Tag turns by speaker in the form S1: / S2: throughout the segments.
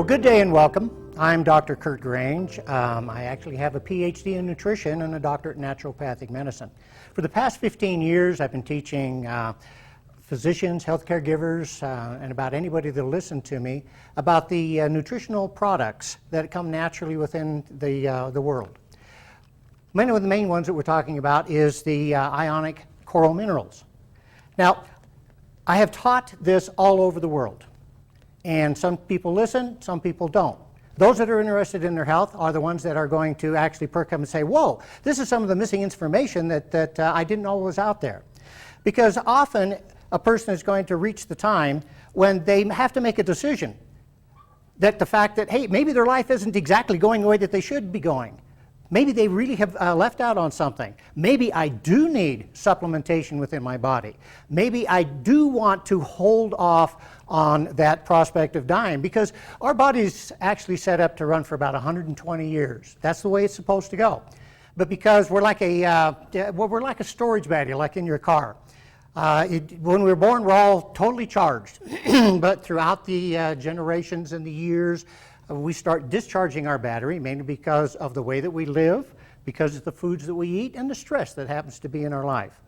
S1: Well, good day and welcome. I'm Dr. Kurt Grange. I actually have a PhD in nutrition and a doctorate in naturopathic medicine. For the past 15 years, I've been teaching physicians, healthcare givers, and about anybody that'll listen to me about the nutritional products that come naturally within the world. Many of the main ones that we're talking about is the ionic coral minerals. Now, I have taught this all over the world. And some people listen, some people don't. Those that are interested in their health are the ones that are going to actually perk up and say, whoa, this is some of the missing information that I didn't know was out there. Because often a person is going to reach the time when they have to make a decision that the fact that, hey, maybe their life isn't exactly going the way that they should be going. Maybe they really have left out on something. Maybe I do need supplementation within my body. Maybe I do want to hold off on that prospect of dying, because our body's actually set up to run for about 120 years. That's the way it's supposed to go. But because we're like a storage battery, like in your car. When we're born, we're all totally charged. But throughout the generations and the years, we start discharging our battery, mainly because of the way that we live, because of the foods that we eat, and the stress that happens to be in our life.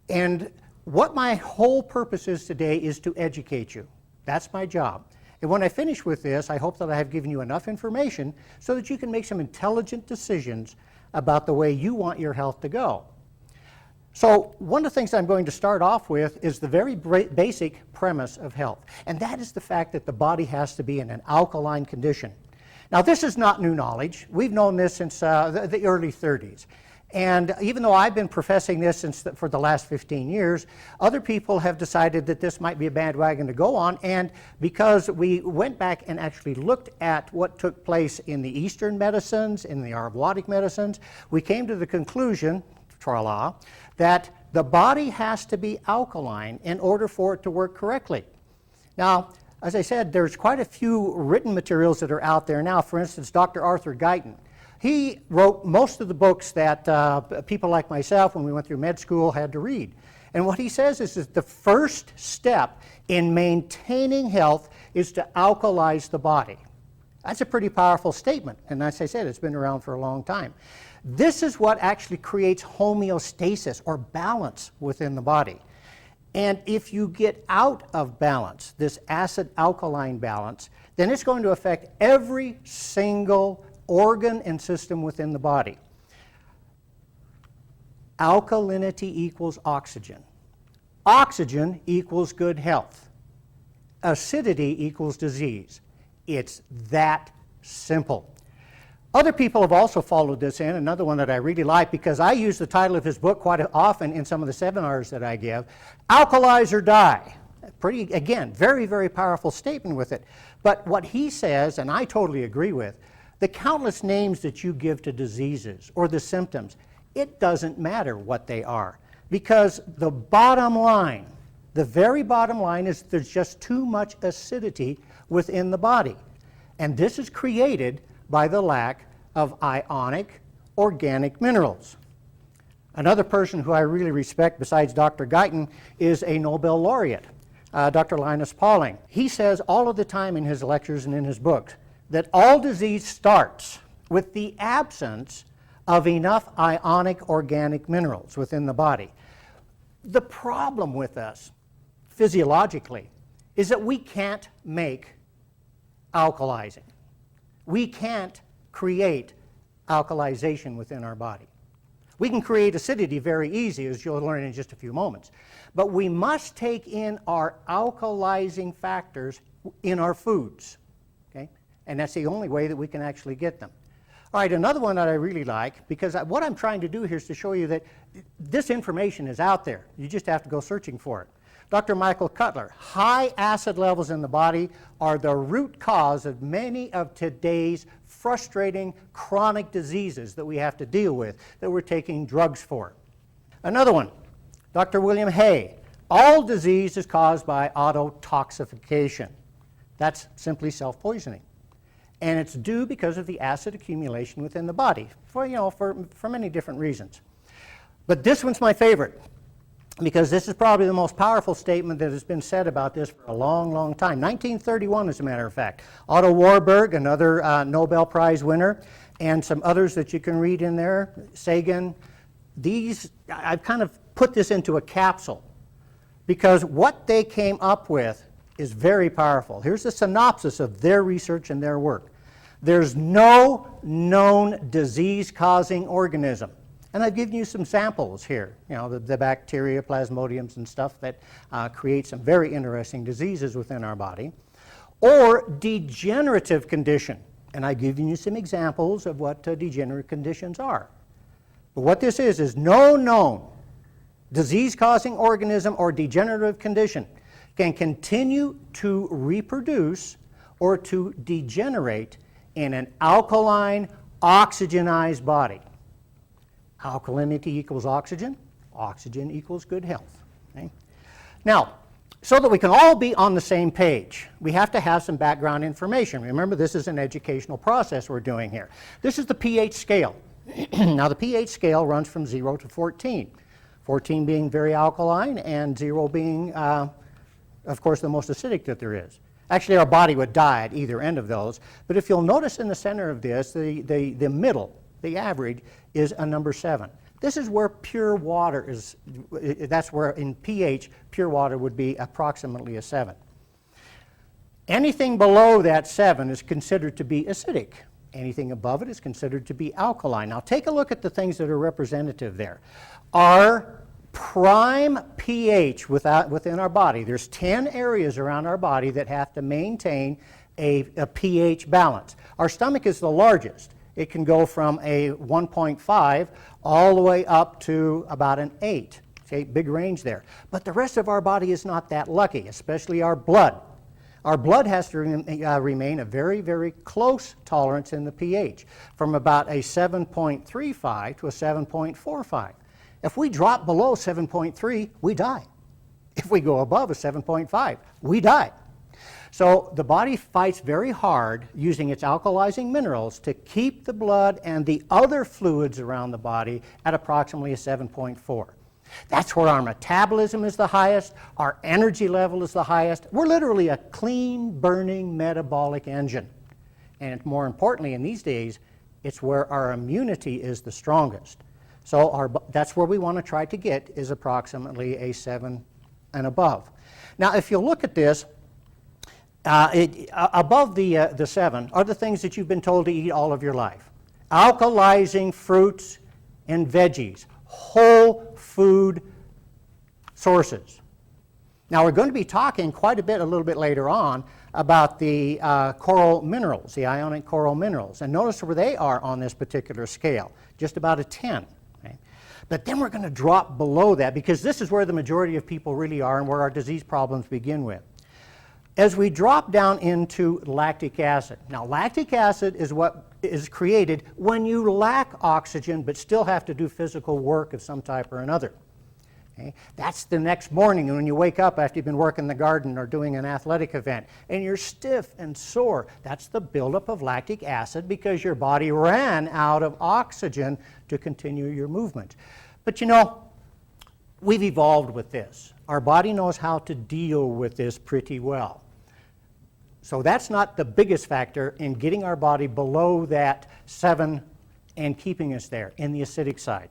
S1: And what my whole purpose is today is to educate you. That's my job. And when I finish with this, I hope that I have given you enough information so that you can make some intelligent decisions about the way you want your health to go. So one of the things I'm going to start off with is the very basic premise of health, and that is the fact that the body has to be in an alkaline condition. Now, this is not new knowledge. We've known this since the early 30s. And even though I've been professing this for the last 15 years, other people have decided that this might be a bandwagon to go on, and because we went back and actually looked at what took place in the Eastern medicines, in the Ayurvedic medicines, we came to the conclusion, tra-la, that the body has to be alkaline in order for it to work correctly. Now, as I said, there's quite a few written materials that are out there now. For instance, Dr. Arthur Guyton. He wrote most of the books that people like myself, when we went through med school, had to read. And what he says is that the first step in maintaining health is to alkalize the body. That's a pretty powerful statement, and as I said, it's been around for a long time. This is what actually creates homeostasis, or balance, within the body. And if you get out of balance, this acid-alkaline balance, then it's going to affect every single organ and system within the body. Alkalinity equals oxygen. Oxygen equals good health. Acidity equals disease. It's that simple. Other people have also followed this in. Another one that I really like, because I use the title of his book quite often in some of the seminars that I give, Alkalize or Die. Pretty, again, very, very powerful statement with it. But what he says, and I totally agree with, the countless names that you give to diseases or the symptoms, it doesn't matter what they are, because the bottom line, the very bottom line, is there's just too much acidity within the body. And this is created by the lack of ionic organic minerals. Another person who I really respect besides Dr. Guyton is a Nobel laureate, Dr. Linus Pauling. He says all of the time in his lectures and in his books that all disease starts with the absence of enough ionic organic minerals within the body. The problem with us, physiologically, is that we can't make alkalizing. We can't create alkalization within our body. We can create acidity very easy, as you'll learn in just a few moments. But we must take in our alkalizing factors in our foods. Okay? And that's the only way that we can actually get them. All right, another one that I really like, because what I'm trying to do here is to show you that this information is out there. You just have to go searching for it. Dr. Michael Cutler, high acid levels in the body are the root cause of many of today's frustrating chronic diseases that we have to deal with, that we're taking drugs for. Another one, Dr. William Hay, all disease is caused by autotoxification. That's simply self-poisoning. And it's due because of the acid accumulation within the body, for many different reasons. But this one's my favorite. because this is probably the most powerful statement that has been said about this for a long, long time. 1931, as a matter of fact. Otto Warburg, another Nobel Prize winner, and some others that you can read in there, Sagan. I've kind of put this into a capsule because what they came up with is very powerful. Here's a synopsis of their research and their work. There's no known disease-causing organism. And I've given you some samples here, you know, the bacteria, plasmodiums, and stuff that create some very interesting diseases within our body, or degenerative condition. And I've given you some examples of what degenerative conditions are. But what this is no known disease-causing organism or degenerative condition can continue to reproduce or to degenerate in an alkaline, oxygenized body. Alkalinity equals oxygen. Oxygen equals good health. Okay? Now, so that we can all be on the same page, we have to have some background information. Remember, this is an educational process we're doing here. This is the pH scale. Now, the pH scale runs from 0 to 14. 14 being very alkaline, and 0 being, of course, the most acidic that there is. Actually, our body would die at either end of those. But if you'll notice in the center of this, the middle, the average, is a number 7. This is where pure water is. That's where in pH, pure water would be approximately a 7. Anything below that 7 is considered to be acidic. Anything above it is considered to be alkaline. Now take a look at the things that are representative there. Our prime pH within our body, there's 10 areas around our body that have to maintain a pH balance. Our stomach is the largest. It can go from a 1.5 all the way up to about an 8. Okay, big range there. But the rest of our body is not that lucky, especially our blood. Our blood has to remain a very, very close tolerance in the pH, from about a 7.35 to a 7.45. If we drop below 7.3, we die. If we go above a 7.5, we die. So the body fights very hard using its alkalizing minerals to keep the blood and the other fluids around the body at approximately a 7.4. That's where our metabolism is the highest, our energy level is the highest. We're literally a clean, burning metabolic engine. And more importantly, in these days, it's where our immunity is the strongest. So that's where we want to try to get, is approximately a 7 and above. Now, if you look at this, above the 7 are the things that you've been told to eat all of your life. Alkalizing fruits and veggies, whole food sources. Now, we're going to be talking quite a little bit later on, about the coral minerals, the ionic coral minerals. And notice where they are on this particular scale, just about a 10. Okay? But then we're going to drop below that, because this is where the majority of people really are and where our disease problems begin with. As we drop down into lactic acid. Now, lactic acid is what is created when you lack oxygen but still have to do physical work of some type or another. Okay? That's the next morning when you wake up after you've been working in the garden or doing an athletic event and you're stiff and sore. That's the buildup of lactic acid because your body ran out of oxygen to continue your movement. But you know, we've evolved with this. Our body knows how to deal with this pretty well. So that's not the biggest factor in getting our body below that 7 and keeping us there in the acidic side.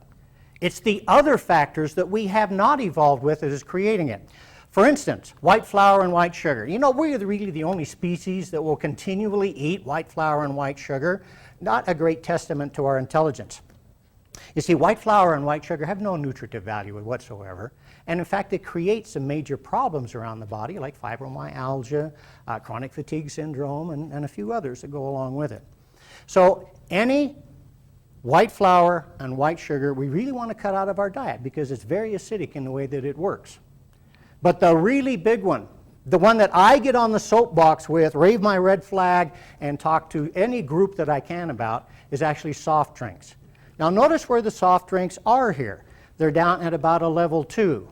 S1: It's the other factors that we have not evolved with that is creating it. For instance, white flour and white sugar. You know, we're really the only species that will continually eat white flour and white sugar. Not a great testament to our intelligence. You see, white flour and white sugar have no nutritive value whatsoever. And in fact, it creates some major problems around the body, like fibromyalgia, chronic fatigue syndrome, and a few others that go along with it. So any white flour and white sugar we really want to cut out of our diet because it's very acidic in the way that it works. But the really big one, the one that I get on the soapbox with, wave my red flag, and talk to any group that I can about, is actually soft drinks. Now notice where the soft drinks are here. They're down at about a level 2.